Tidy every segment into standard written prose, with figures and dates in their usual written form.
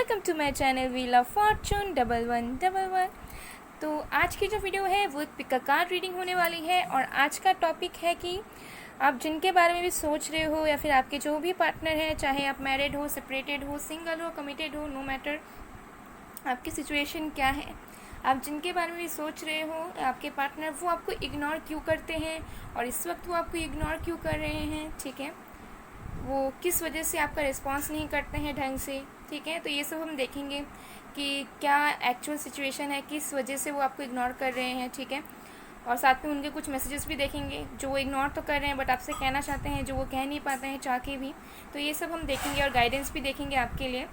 Welcome to my channel wheel of fortune 1111। तो आज की जो वीडियो है वो एक पिक कार्ड रीडिंग होने वाली है और आज का टॉपिक है कि आप जिनके बारे में भी सोच रहे हो या फिर आपके जो भी पार्टनर हैं, चाहे आप मैरिड हो, सेपरेटेड हो, सिंगल हो, कमिटेड हो, नो मैटर आपकी सिचुएशन क्या है, आप जिनके बारे में भी सोच रहे हो आपके पार्टनर, वो आपको इग्नोर क्यों करते हैं और इस वक्त वो आपको इग्नोर क्यों कर रहे हैं, ठीक है, वो किस वजह से आपका रिस्पांस नहीं करते हैं ढंग से, ठीक है। तो ये सब हम देखेंगे कि क्या एक्चुअल सिचुएशन है, किस वजह से वो आपको इग्नोर कर रहे हैं, ठीक है। और साथ में उनके कुछ मैसेजेस भी देखेंगे जो वो इग्नोर तो कर रहे हैं बट आपसे कहना चाहते हैं, जो वो कह नहीं पाते हैं चाह के भी। तो ये सब हम देखेंगे और गाइडेंस भी देखेंगे आपके लिए।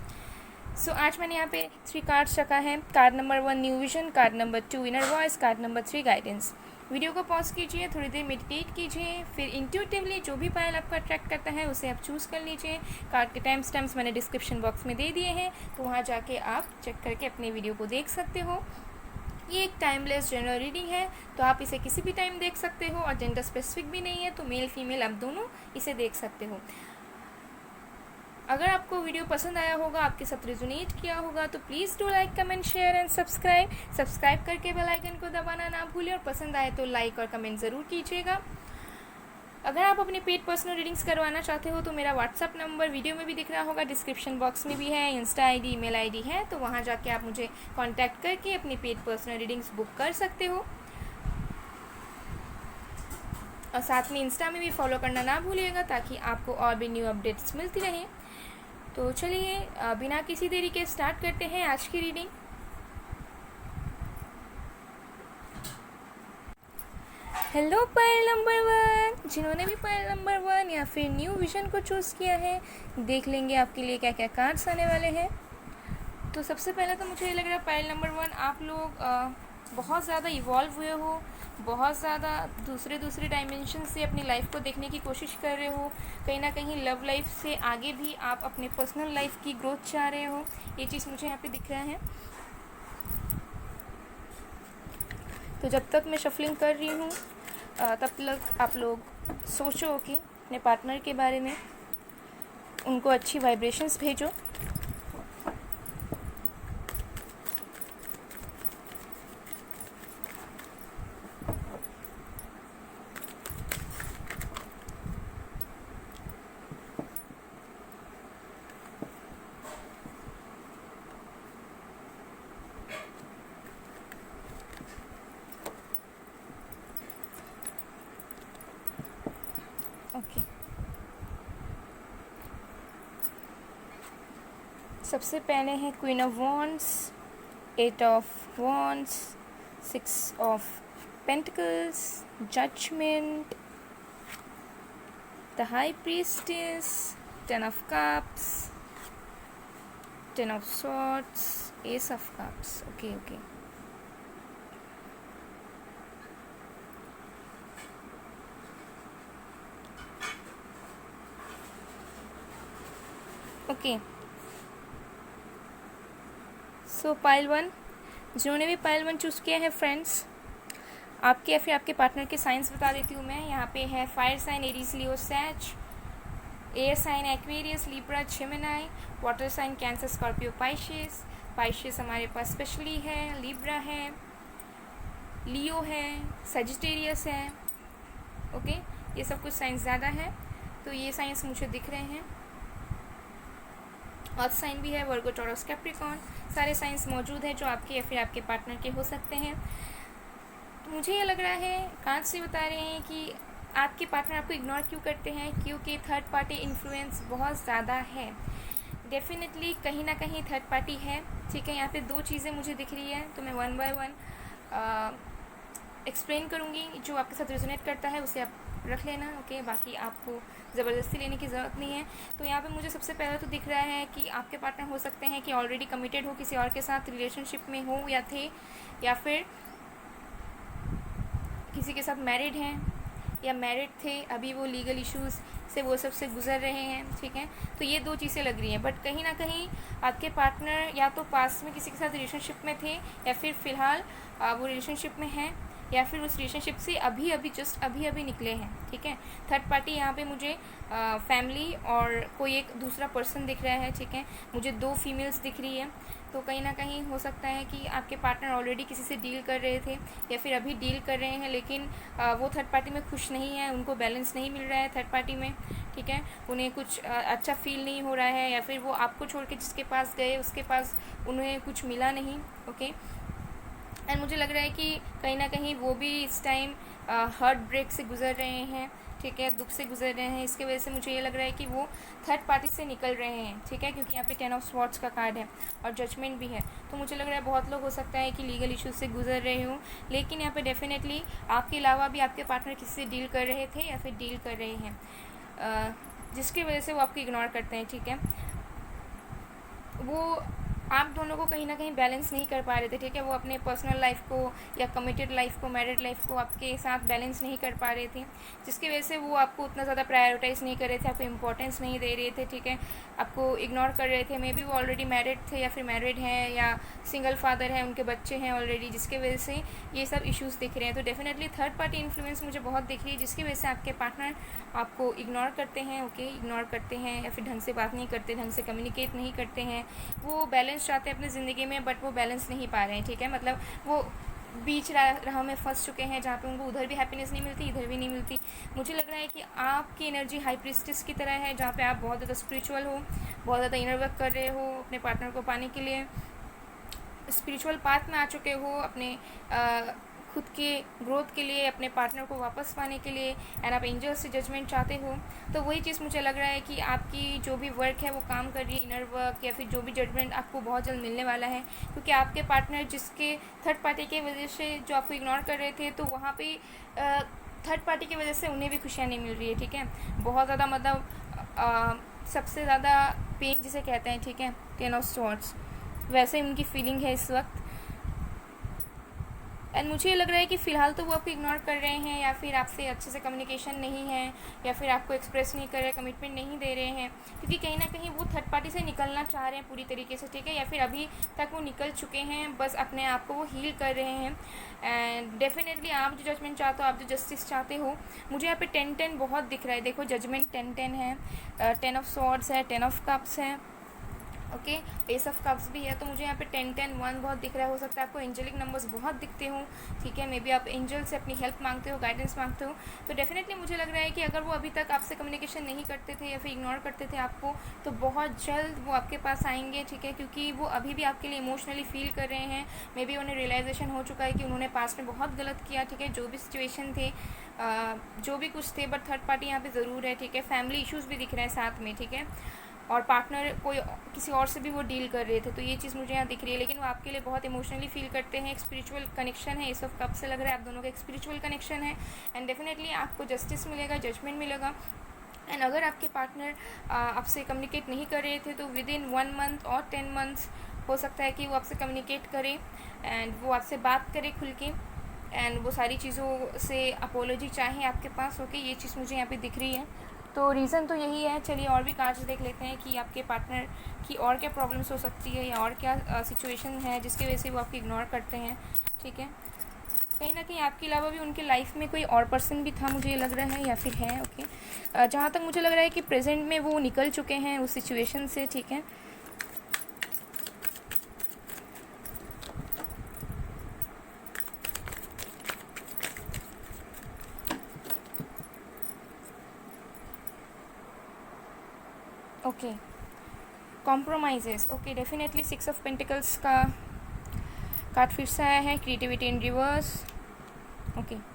सो आज मैंने यहाँ पे 3 कार्ड्स रखा है। Card number 1 new vision, card number 2 inner voice, card number 3 guidance. Video को पॉज कीजिए, थोड़ी देर मेडिटेट कीजिए, फिर इंट्यूटिवली जो भी पायल आपको अट्रैक्ट करता है उसे आप चूज़ कर लीजिए। कार्ड के टाइम स्टैम्प्स मैंने डिस्क्रिप्शन बॉक्स में दे दिए हैं, तो वहाँ जाके आप चेक करके अपने वीडियो को देख सकते हो। ये एक टाइमलेस जनरल रीडिंग है, तो आप इसे किसी भी टाइम देख सकते हो और जेंडर स्पेसिफिक भी नहीं है, तो मेल फीमेल आप दोनों इसे देख सकते हो। अगर आपको वीडियो पसंद आया होगा, आपके साथ रेजोनेट किया होगा, तो please do like, comment, share and subscribe करके बेल आइकन को दबाना ना भूलिए और पसंद आए तो लाइक और कमेंट ज़रूर कीजिएगा। अगर आप अपनी पेड पर्सनल रीडिंग्स करवाना चाहते हो तो मेरा व्हाट्सअप नंबर वीडियो में भी दिख रहा होगा, डिस्क्रिप्शन बॉक्स में भी है, इंस्टा आईडी, ईमेल आईडी है, तो वहाँ जाके आप मुझे कॉन्टैक्ट करके अपनी पेड पर्सनल रीडिंग्स बुक कर सकते हो। और साथ में इंस्टा में भी फॉलो करना ना भूलिएगा ताकि आपको और भी न्यू अपडेट्स मिलती रहें। तो चलिए बिना किसी देरी के स्टार्ट करते हैं आज की रीडिंग। हेलो पायल नंबर 1, जिन्होंने भी पायल नंबर 1 या फिर न्यू विजन को चूज़ किया है, देख लेंगे आपके लिए क्या क्या कार्ड्स आने वाले हैं। तो सबसे पहले तो मुझे ये लग रहा है पायल नंबर 1 आप लोग बहुत ज़्यादा इवॉल्व हुए हो, बहुत ज़्यादा दूसरे डायमेंशन से अपनी लाइफ को देखने की कोशिश कर रहे हो। कहीं ना कहीं लव लाइफ से आगे भी आप अपने पर्सनल लाइफ की ग्रोथ चाह रहे हो, ये चीज़ मुझे यहाँ पे दिख रहा है। तो जब तक मैं शफलिंग कर रही हूँ तब तक आप लोग सोचो कि अपने पार्टनर के बारे में, उनको अच्छी वाइब्रेशंस भेजो। ओके, सबसे पहले है queen of wands, 8 of wands, 6 of pentacles, judgement, the high priestess, 10 of cups, 10 of swords, ace of cups. Okay okay. So pile 1, जिन्होंने भी पाइल 1 चूज़ किया है फ्रेंड्स, आपके या फिर आपके पार्टनर के साइंस बता देती हूँ मैं। यहाँ पे है fire sign Aries, Leo, Sag, air sign Aquarius, Libra, Gemini, water sign Cancer, Scorpio, Pisces हमारे पास स्पेशली है, लिब्रा है, लियो है, सजिटेरियस है। ओके, ये सब कुछ साइंस ज़्यादा है, तो ये साइंस मुझे दिख रहे हैं। अर्थ साइन भी है, वर्गो, टॉरस, कैप्रिकॉर्न, सारे साइंस मौजूद हैं जो आपके या फिर आपके पार्टनर के हो सकते हैं। तो मुझे ये लग रहा है, कार्ड से बता रहे हैं कि आपके पार्टनर आपको इग्नोर क्यों करते हैं, क्योंकि थर्ड पार्टी इन्फ्लुएंस बहुत ज़्यादा है। डेफिनेटली कहीं ना कहीं थर्ड पार्टी है, ठीक है। यहाँ पे 2 चीज़ें मुझे दिख रही है, तो मैं 1 बाय 1 एक्सप्लेन करूँगी। जो आपके साथ रेजोनेट करता है उसे आप रख लेना, ओके। बाकी आपको ज़बरदस्ती लेने की ज़रूरत नहीं है। तो यहाँ पे मुझे सबसे पहले तो दिख रहा है कि आपके पार्टनर हो सकते हैं कि ऑलरेडी कमिटेड हो, किसी और के साथ रिलेशनशिप में हो या थे, या फिर किसी के साथ मैरिड हैं या मैरिड थे, अभी वो लीगल इश्यूज़ से वो सब से गुजर रहे हैं, ठीक है। तो ये 2 चीज़ें लग रही हैं, बट कहीं ना कहीं आपके पार्टनर या तो पास में किसी के साथ रिलेशनशिप में थे या फिर फ़िलहाल वो रिलेशनशिप में हैं, या फिर उस रिलेशनशिप से अभी अभी जस्ट अभी अभी निकले हैं, ठीक है। थर्ड पार्टी यहाँ पे मुझे फैमिली और कोई एक दूसरा पर्सन दिख रहा है, ठीक है। मुझे 2 फीमेल्स दिख रही है, तो कहीं ना कहीं हो सकता है कि आपके पार्टनर ऑलरेडी किसी से डील कर रहे थे या फिर अभी डील कर रहे हैं, लेकिन वो थर्ड पार्टी में खुश नहीं है, उनको बैलेंस नहीं मिल रहा है थर्ड पार्टी में, ठीक है। उन्हें कुछ अच्छा फील नहीं हो रहा है, या फिर वो आपको छोड़ के जिसके पास गए उसके पास उन्हें कुछ मिला नहीं, ओके। एंड मुझे लग रहा है कि कहीं ना कहीं वो भी इस टाइम हार्ट ब्रेक से गुजर रहे हैं, ठीक है, दुख से गुजर रहे हैं। इसके वजह से मुझे ये लग रहा है कि वो थर्ड पार्टी से निकल रहे हैं, ठीक है, क्योंकि यहाँ पे 10 ऑफ स्वॉर्ड्स का कार्ड है और जजमेंट भी है। तो मुझे लग रहा है बहुत लोग हो सकता है कि लीगल इश्यूज से गुजर रहे हों, लेकिन यहाँ पे डेफिनेटली आपके अलावा भी आपके पार्टनर किसी से डील कर रहे थे या फिर डील कर रहे हैं, जिसकी वजह से वो आपको इग्नोर करते हैं, ठीक है। वो आप दोनों को कहीं ना कहीं बैलेंस नहीं कर पा रहे थे, ठीक है। वो अपने पर्सनल लाइफ को या कमिटेड लाइफ को, मैरिड लाइफ को आपके साथ बैलेंस नहीं कर पा रहे थे, जिसकी वजह से वो आपको उतना ज़्यादा प्रायोरिटाइज़ नहीं कर रहे थे, आपको इंपॉर्टेंस नहीं दे रहे थे, ठीक है। आपको इग्नोर कर रहे थे। मे बी वो ऑलरेडी मैरिड थे या फिर मैरिड हैं या सिंगल फादर हैं, उनके बच्चे हैं ऑलरेडी, जिसकी वजह से ये सब इश्यूज़ दिख रहे हैं। तो डेफिनेटली थर्ड पार्टी इन्फ्लुएंस मुझे बहुत दिख रही है, जिसकी वजह से आपके पार्टनर आपको इग्नोर करते हैं, ओके, इग्नोर करते हैं या फिर ढंग से बात नहीं करते, ढंग से कम्युनिकेट नहीं करते हैं। वो बैलेंस चाहते हैं अपनी ज़िंदगी में, बट वो बैलेंस नहीं पा रहे हैं, ठीक है। मतलब वो बीच राह में फंस चुके हैं, जहाँ पे उनको उधर भी हैप्पीनेस नहीं मिलती, इधर भी नहीं मिलती। मुझे लग रहा है कि आपकी एनर्जी हाई प्रीस्टेस की तरह है, जहाँ पे आप बहुत ज़्यादा स्पिरिचुअल हो, बहुत ज़्यादा इनर वर्क कर रहे हो अपने पार्टनर को पाने के लिए, स्पिरिचुअल पाथ में आ चुके हो अपने खुद के ग्रोथ के लिए, अपने पार्टनर को वापस पाने के लिए, एंड आप एंजल्स से जजमेंट चाहते हो। तो वही चीज़ मुझे लग रहा है कि आपकी जो भी वर्क है वो काम कर रही है, इनर वर्क, या फिर जो भी जजमेंट आपको बहुत जल्द मिलने वाला है, क्योंकि आपके पार्टनर जिसके थर्ड पार्टी की वजह से जो आपको इग्नोर कर रहे थे, तो वहाँ पे थर्ड पार्टी की वजह से उन्हें भी खुशियाँ नहीं मिल रही है, ठीक है। बहुत ज़्यादा मतलब सबसे ज़्यादा पेन जिसे कहते हैं, ठीक है, 10 ऑफ स्वॉर्ड्स, वैसे ही उनकी फीलिंग है इस वक्त। एंड मुझे ये लग रहा है कि फ़िलहाल तो वो आपको इग्नोर कर रहे हैं, या फिर आपसे अच्छे से कम्युनिकेशन नहीं है, या फिर आपको एक्सप्रेस नहीं कर रहे, कमिटमेंट नहीं दे रहे हैं, क्योंकि कहीं ना कहीं वो थर्ड पार्टी से निकलना चाह रहे हैं पूरी तरीके से, ठीक है, या फिर अभी तक वो निकल चुके हैं, बस अपने आप को वो हील कर रहे हैं। एंड डेफिनेटली आप जो जजमेंट चाहते हो, आप जो जस्टिस चाहते हो, मुझे यहाँ पे 10-10 बहुत दिख रहा है। देखो जजमेंट 10-10 है, 10 ऑफ स्वॉर्ड्स है, 10 ऑफ कप्स है, ओके, एस ऑफ कप्स भी है। तो मुझे यहाँ पे 10-10-1 बहुत दिख रहा है। हो सकता है आपको एंजलिक नंबर्स बहुत दिखते हो, ठीक है, मे बी आप एंजल से अपनी हेल्प मांगते हो, गाइडेंस मांगते हो। तो डेफिनेटली मुझे लग रहा है कि अगर वो अभी तक आपसे कम्युनिकेशन नहीं करते थे या फिर इग्नोर करते थे आपको, तो बहुत जल्द वो आपके पास आएंगे, ठीक है, क्योंकि वो अभी भी आपके लिए इमोशनली फील कर रहे हैं। मे बी उन्हें रियलाइजेशन हो चुका है कि उन्होंने पास्ट में बहुत गलत किया, ठीक है, जो भी सिचुएशन थे, जो भी कुछ थे, बट थर्ड पार्टी यहाँ पे ज़रूर है, ठीक है। फैमिली इश्यूज़ भी दिख रहे हैं साथ में, ठीक है, और पार्टनर कोई किसी और से भी वो डील कर रहे थे, तो ये चीज़ मुझे यहाँ दिख रही है। लेकिन वो आपके लिए बहुत इमोशनली फील करते हैं, एक स्पिरिचुअल कनेक्शन है, इस कब से लग रहा है आप दोनों का एक स्पिरिचुअल कनेक्शन है, एंड डेफिनेटली आपको जस्टिस मिलेगा, जजमेंट मिलेगा। एंड अगर आपके पार्टनर आपसे कम्युनिकेट नहीं कर रहे थे, तो विद इन 1 मंथ और 10 मंथ्स हो सकता है कि वो आपसे कम्युनिकेट करें, एंड वो आपसे बात करे खुल के, एंड वो सारी चीज़ों से अपोलॉजी चाहें आपके पास, ओके, ये चीज़ मुझे यहाँ पे दिख रही है। तो रीज़न तो यही है। चलिए और भी कार्ड्स देख लेते हैं कि आपके पार्टनर की और क्या प्रॉब्लम्स हो सकती है, या और क्या सिचुएशन है जिसकी वजह से वो आपको इग्नोर करते हैं, ठीक है। कहीं ना कहीं आपके अलावा भी उनके लाइफ में कोई और पर्सन भी था, मुझे ये लग रहा है, या फिर है, ओके। जहाँ तक मुझे लग रहा है कि प्रेजेंट में वो निकल चुके हैं उस सिचुएशन से, ठीक है। Okay, compromises, okay, definitely 6 of pentacles का कार्ड फिर से आया है, क्रिएटिविटी इन रिवर्स, ओके।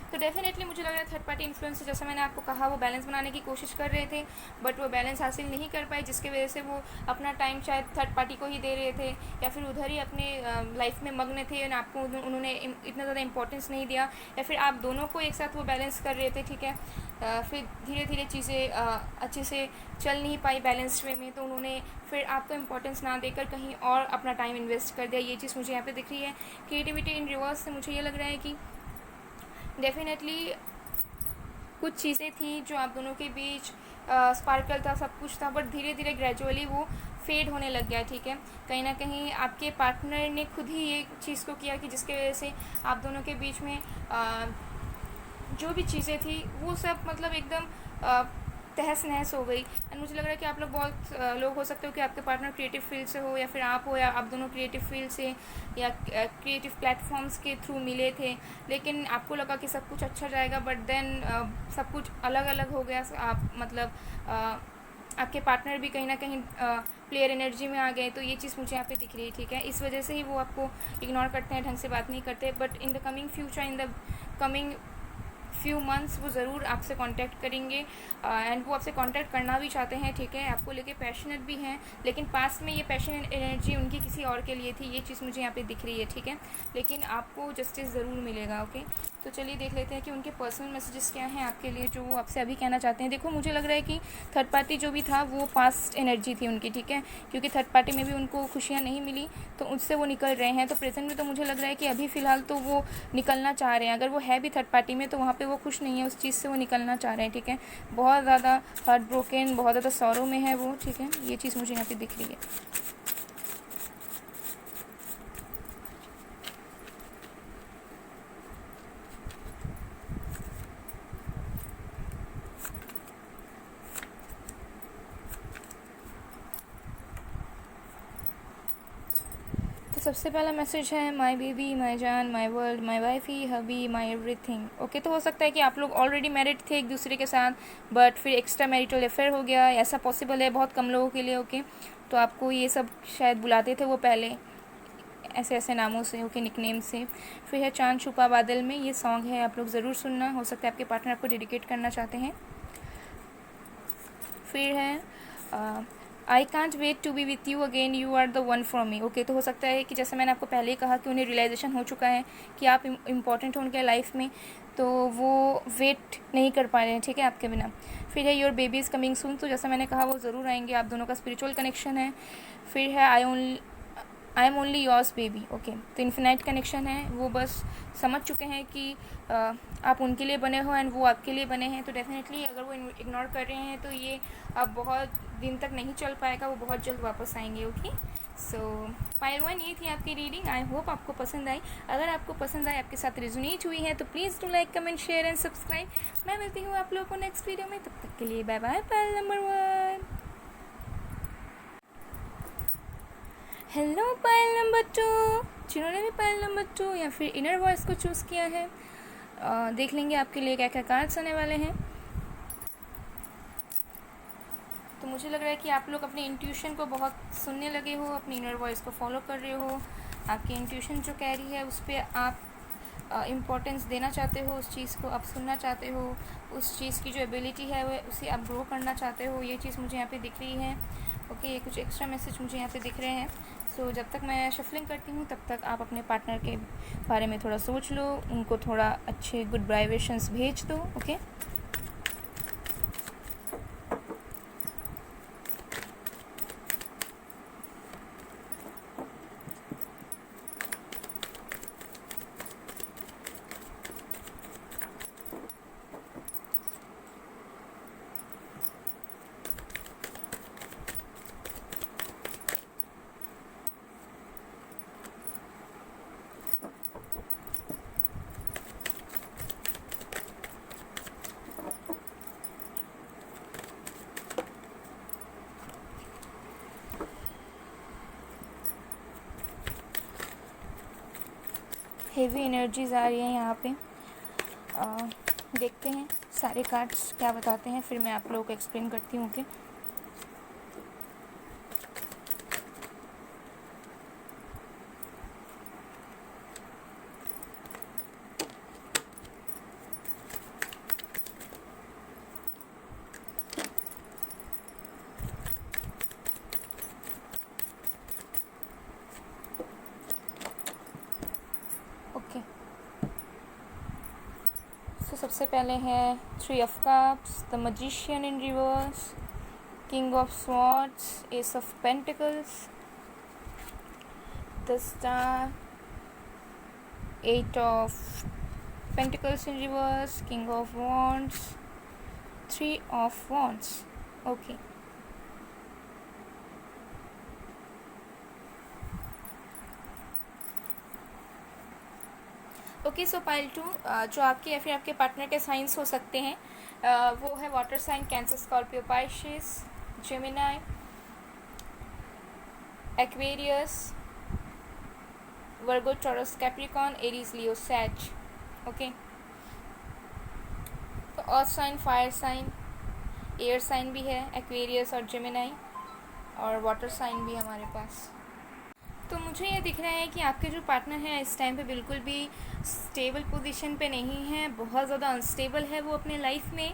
तो डेफिनेटली मुझे लग रहा है थर्ड पार्टी इन्फ्लुएंस, जैसे मैंने आपको कहा, वो बैलेंस बनाने की कोशिश कर रहे थे, बट वो बैलेंस हासिल नहीं कर पाए, जिसकी वजह से वो अपना टाइम शायद थर्ड पार्टी को ही दे रहे थे, या फिर उधर ही अपने लाइफ में मग्न थे, और आपको उन्होंने इतना ज़्यादा इंपॉर्टेंस नहीं दिया, या फिर आप दोनों को एक साथ वो बैलेंस कर रहे थे, ठीक है। फिर धीरे धीरे चीज़ें अच्छे से चल नहीं पाई बैलेंस वे में, तो उन्होंने फिर आपको इम्पोर्टेंस ना देकर कहीं और अपना टाइम इन्वेस्ट कर दिया। ये चीज़ मुझे यहाँ पे दिख रही है। क्रिएटिविटी इन रिवर्स से मुझे ये लग रहा है कि डेफिनेटली कुछ चीज़ें थी जो आप दोनों के बीच स्पार्कल था, सब कुछ था, बट धीरे धीरे ग्रेजुअली वो फेड होने लग गया, ठीक है। कहीं ना कहीं आपके पार्टनर ने खुद ही ये चीज़ को किया कि जिसके वजह से आप दोनों के बीच में जो भी चीज़ें थी वो सब मतलब एकदम तहस नहस हो गई। एंड मुझे लग रहा है कि आप लोग बहुत लोग हो सकते हो कि आपके पार्टनर क्रिएटिव फील्ड से हो, या फिर आप हो, या आप दोनों क्रिएटिव फील्ड से या क्रिएटिव प्लेटफॉर्म्स के थ्रू मिले थे, लेकिन आपको लगा कि सब कुछ अच्छा जाएगा, बट देन सब कुछ अलग अलग हो गया। आप मतलब आपके पार्टनर भी कहीं ना कहीं प्लेयर एनर्जी में आ गए। तो ये चीज़ मुझे यहाँ पे दिख रही है, ठीक है। इस वजह से ही वो आपको इग्नोर करते हैं, ढंग से बात नहीं करते। But in the coming future, in the coming few months वो ज़रूर आपसे कांटेक्ट करेंगे, एंड वो आपसे कांटेक्ट करना भी चाहते हैं, ठीक है। आपको लेके पैशनेट भी हैं, लेकिन पास्ट में ये पैशन एनर्जी उनकी किसी और के लिए थी। ये चीज़ मुझे यहाँ पे दिख रही है, ठीक है। लेकिन आपको जस्टिस ज़रूर मिलेगा, ओके। तो चलिए देख लेते हैं कि उनके पर्सनल मैसेजेस क्या हैं आपके लिए, जो वो आपसे अभी कहना चाहते हैं। देखो, मुझे लग रहा है कि थर्ड पार्टी जो भी था वो पास्ट एनर्जी थी उनकी, ठीक है। क्योंकि थर्ड पार्टी में भी उनको खुशियाँ नहीं मिली, तो उससे वो निकल रहे हैं। तो प्रेजेंट में तो मुझे लग रहा है कि अभी फ़िलहाल तो वो निकलना चाह रहे हैं। अगर वो है भी थर्ड पार्टी में, तो वहाँ पे वो खुश नहीं है, उस चीज़ से वो निकलना चाह रहे हैं, ठीक है। बहुत ज़्यादा हार्ट ब्रोकन, बहुत ज़्यादा सॉरो में है वो, ठीक है। ये चीज़ मुझे यहाँ पे दिख रही है। तो सबसे पहला मैसेज है माय बेबी, माय जान, my world, my wifey, hubby, my everything. Okay, तो हो सकता है कि आप लोग ऑलरेडी मैरिड थे एक दूसरे के साथ, बट फिर एक्स्ट्रा मैरिटल अफेयर हो गया, ऐसा पॉसिबल है बहुत कम लोगों के लिए, ओके। तो आपको ये सब शायद बुलाते थे वो पहले ऐसे ऐसे नामों से, ओके, निकनेम से। फिर है चांद छुपा बादल में, ये सॉन्ग है, आप लोग ज़रूर सुनना, हो सकता है आपके पार्टनर आपको डेडिकेट करना चाहते हैं। फिर है I can't wait to be with you again, you are the one for me. Okay, तो हो सकता है कि जैसे मैंने आपको पहले ही कहा कि उन्हें रियलाइजेशन हो चुका है कि आप इम्पॉर्टेंट हो उनके लाइफ में, तो वो वेट नहीं कर पा रहे हैं, ठीक है, आपके बिना। फिर है your baby is coming soon, तो जैसा मैंने कहा वो ज़रूर आएंगे, आप दोनों का स्पिरिचुअल कनेक्शन है। फिर है I am only yours baby, okay, तो इन्फिनाइट कनेक्शन है। वो बस समझ चुके हैं कि आप उनके लिए बने हो एंड वो आपके लिए बने हैं। तो डेफिनेटली अगर वो इग्नोर कर रहे हैं तो ये अब बहुत दिन तक नहीं चल पाएगा, वो बहुत जल्द वापस आएंगे, ओके। सो पाइल 1 ये थी आपकी रीडिंग। आई होप आपको पसंद आई। अगर आपको पसंद आई, आपके साथ रेजोनेट हुई है, तो please do like, comment, share and subscribe. मैं मिलती हूँ आप लोगों को नेक्स्ट वीडियो में, तब तक के लिए bye bye. Pile number 1। Hello pile number 2, जिन्होंने भी पाइल नंबर 2 या फिर इनर वॉइस को चूज़ किया है, देख लेंगे आपके लिए क्या क्या कार्ड्स आने वाले हैं। तो मुझे लग रहा है कि आप लोग अपनी इंट्यूशन को बहुत सुनने लगे हो, अपनी इनर वॉइस को फॉलो कर रहे हो। आपकी इंट्यूशन जो कह रही है उस पर आप इम्पोर्टेंस देना चाहते हो, उस चीज़ को आप सुनना चाहते हो, उस चीज़ की जो एबिलिटी है वह उसे आप ग्रो करना चाहते हो। ये चीज़ मुझे यहाँ पे दिख रही है, ओके। ये कुछ एक्स्ट्रा मैसेज मुझे यहाँ पे दिख रहे हैं। सो जब तक मैं शफलिंग करती हूँ तब तक आप अपने पार्टनर के बारे में थोड़ा सोच लो, उनको थोड़ा अच्छे गुड वाइब्रेशंस भेज दो, ओके। हेवी एनर्जीज आ रही हैं यहाँ पे। देखते हैं सारे कार्ड्स क्या बताते हैं, फिर मैं आप लोगों को एक्सप्लेन करती हूँ, ओके। ओके, तो सबसे पहले है 3 of cups, the magician in reverse, king of swords, S of pentacles, the star, 8 of pentacles in reverse, king of wands, 3 of wands, okay. Okay, so pile 2 जो आपके या फिर आपके पार्टनर के साइंस हो सकते हैं वो है water sign, Cancer, Scorpio, Pisces, Gemini, Aquarius, Virgo, Taurus, Capricorn, Aries, Leo, Sag. Okay, तो earth sign, fire sign, air sign भी है एक्वेरियस और जेमिनाई, और वाटर साइन भी हमारे पास। तो मुझे ये दिख रहा है कि आपके जो पार्टनर हैं इस टाइम पे बिल्कुल भी स्टेबल पोजीशन पे नहीं है, बहुत ज़्यादा अनस्टेबल है वो अपने लाइफ में।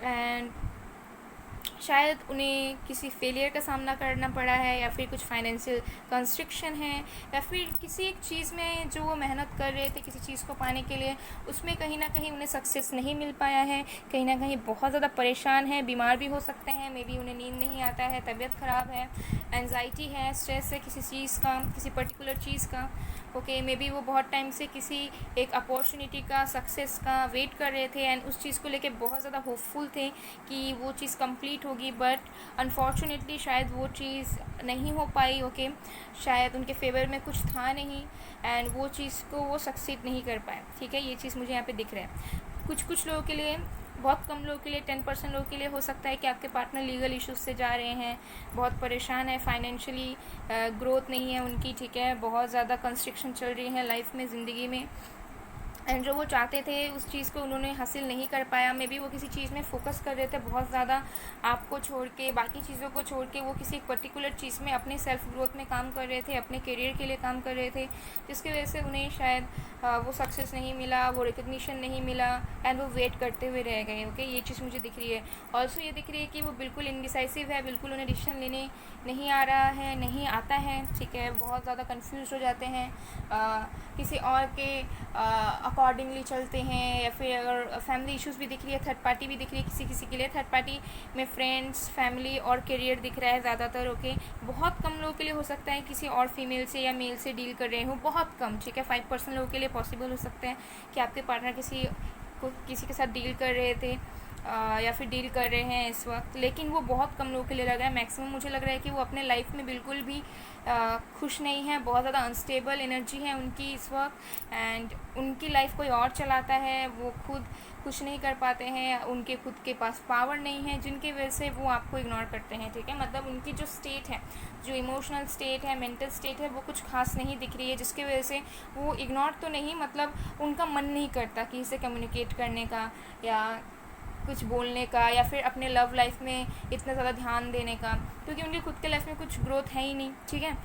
एंड शायद उन्हें किसी फेलियर का सामना करना पड़ा है, या फिर कुछ फाइनेंशियल कंस्ट्रक्शन है, या फिर किसी एक चीज़ में जो वो मेहनत कर रहे थे किसी चीज़ को पाने के लिए, उसमें कहीं ना कहीं उन्हें सक्सेस नहीं मिल पाया है, कहीं ना कहीं बहुत ज़्यादा परेशान है, बीमार भी हो सकते हैं, मे बी उन्हें नींद नहीं आता है, तबीयत ख़राब है, एंजाइटी है, स्ट्रेस है किसी चीज़ का, किसी पर्टिकुलर चीज़ का। ओके, मे बी वो बहुत टाइम से किसी एक अपॉर्चुनिटी का, सक्सेस का वेट कर रहे थे, एंड उस चीज़ को लेके बहुत ज़्यादा होपफुल थे कि वो चीज़ कंप्लीट होगी, बट अनफॉर्चुनेटली शायद वो चीज़ नहीं हो पाई। ओके, शायद उनके फेवर में कुछ था नहीं, एंड वो चीज़ को वो सक्सीड नहीं कर पाए। ठीक है, ये चीज़ मुझे यहाँ पे दिख रहा है। कुछ लोगों के लिए, बहुत कम लोगों के लिए, 10% लोगों के लिए हो सकता है कि आपके पार्टनर लीगल इश्यूज से जा रहे हैं, बहुत परेशान है, फाइनेंशियली ग्रोथ नहीं है उनकी। ठीक है, बहुत ज़्यादा कंस्ट्रक्शन चल रही है लाइफ में, ज़िंदगी में, एंड जो वो चाहते थे उस चीज़ को उन्होंने हासिल नहीं कर पाया। मे बी वो किसी चीज़ में फोकस कर रहे थे बहुत ज़्यादा, आपको छोड़ के, बाकी चीज़ों को छोड़ के वो किसी एक पर्टिकुलर चीज़ में अपने सेल्फ ग्रोथ में काम कर रहे थे, अपने करियर के लिए काम कर रहे थे, जिसकी वजह से उन्हें शायद वो सक्सेस नहीं मिला, वो रिकग्निशन नहीं मिला, एंड वो वेट करते हुए रह गए। ओके, ये चीज़ मुझे दिख रही है। ऑल्सो ये दिख रही है कि वो बिल्कुल इनडिसाइसिव है, बिल्कुल उन्हें डिसीजन लेने नहीं आ रहा है, नहीं आता है। ठीक है, बहुत ज़्यादा कन्फ्यूज हो जाते हैं, किसी और के अकॉर्डिंगली चलते हैं, या फिर अगर फैमिली इश्यूज़ भी दिख रही है, थर्ड पार्टी भी दिख रही है किसी के लिए, थर्ड पार्टी में फ्रेंड्स, फैमिली और करियर दिख रहा है ज़्यादातर। ओके, बहुत कम लोगों के लिए हो सकता है किसी और फीमेल से या मेल से डील कर रहे हो, बहुत कम। ठीक है, 5% लोगों के लिए पॉसिबल हो सकता है कि आपके पार्टनर किसी के साथ डील कर रहे थे या फिर डील कर रहे हैं इस वक्त, लेकिन वो बहुत कम लोगों के लिए लग रहा है। मैक्सिमम मुझे लग रहा है कि वो अपने लाइफ में बिल्कुल भी खुश नहीं है, बहुत ज़्यादा अनस्टेबल एनर्जी है उनकी इस वक्त, एंड उनकी लाइफ कोई और चलाता है, वो खुद कुछ नहीं कर पाते हैं, उनके खुद के पास पावर नहीं है, जिनकी वजह से वो आपको इग्नोर करते हैं। ठीक है, मतलब उनकी जो स्टेट है, जो इमोशनल स्टेट है, मेंटल स्टेट है, वो कुछ खास नहीं दिख रही है, जिसकी वजह से वो इग्नोर तो नहीं, मतलब उनका मन नहीं करता कि इसे कम्युनिकेट करने का, या कुछ बोलने का, या फिर अपने लव लाइफ में इतना ज़्यादा ध्यान देने का, क्योंकि उनके खुद के लाइफ में कुछ ग्रोथ है ही नहीं। ठीक है,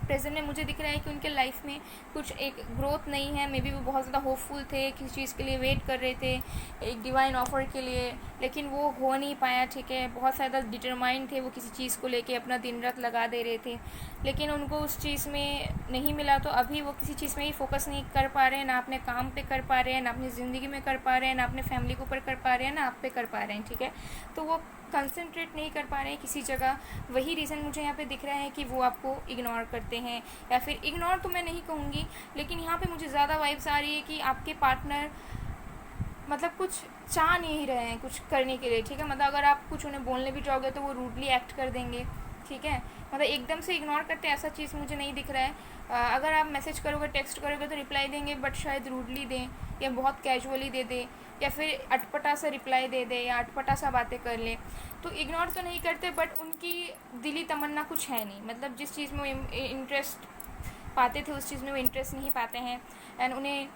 प्रेजेंट में मुझे दिख रहा है कि उनके लाइफ में कुछ एक ग्रोथ नहीं है। मे बी वो बहुत ज़्यादा होपफुल थे, किसी चीज़ के लिए वेट कर रहे थे, एक डिवाइन ऑफर के लिए, लेकिन वो हो नहीं पाया। ठीक है, बहुत ज़्यादा डिटरमाइंड थे वो, किसी चीज़ को लेके अपना दिन रात लगा दे रहे थे, लेकिन उनको उस चीज़ में नहीं मिला, तो अभी वो किसी चीज़ में ही फोकस नहीं कर पा रहे हैं, ना अपने काम पे कर पा रहे हैं, ना अपनी ज़िंदगी में कर पा रहे हैं, ना अपने फैमिली के ऊपर कर पा रहे हैं, ना आप पे कर पा रहे हैं। ठीक है, तो वो कंसंट्रेट नहीं कर पा रहे हैं किसी जगह। वही रीज़न मुझे यहाँ पे दिख रहा है कि वो आपको इग्नोर करते हैं, या फिर इग्नोर तो मैं नहीं कहूँगी, लेकिन यहाँ पे मुझे ज़्यादा वाइब्स आ रही है कि आपके पार्टनर मतलब कुछ चाह नहीं रहे हैं कुछ करने के लिए। ठीक है, मतलब अगर आप कुछ उन्हें बोलने भी जाओगे तो वो रूडली एक्ट कर देंगे। ठीक है, मतलब एकदम से इग्नोर करते ऐसा चीज़ मुझे नहीं दिख रहा है। अगर आप मैसेज करोगे, टेक्स्ट करोगे तो रिप्लाई देंगे, बट शायद रूडली दें, या बहुत कैजुअली दे दें, या फिर अटपटा सा रिप्लाई दे दे, या अटपटा सा बातें कर ले। तो इग्नोर तो नहीं करते, बट उनकी दिली तमन्ना कुछ है नहीं, मतलब जिस चीज़ में वो इंटरेस्ट पाते थे उस चीज़ में वो इंटरेस्ट नहीं पाते हैं, एंड उन्हें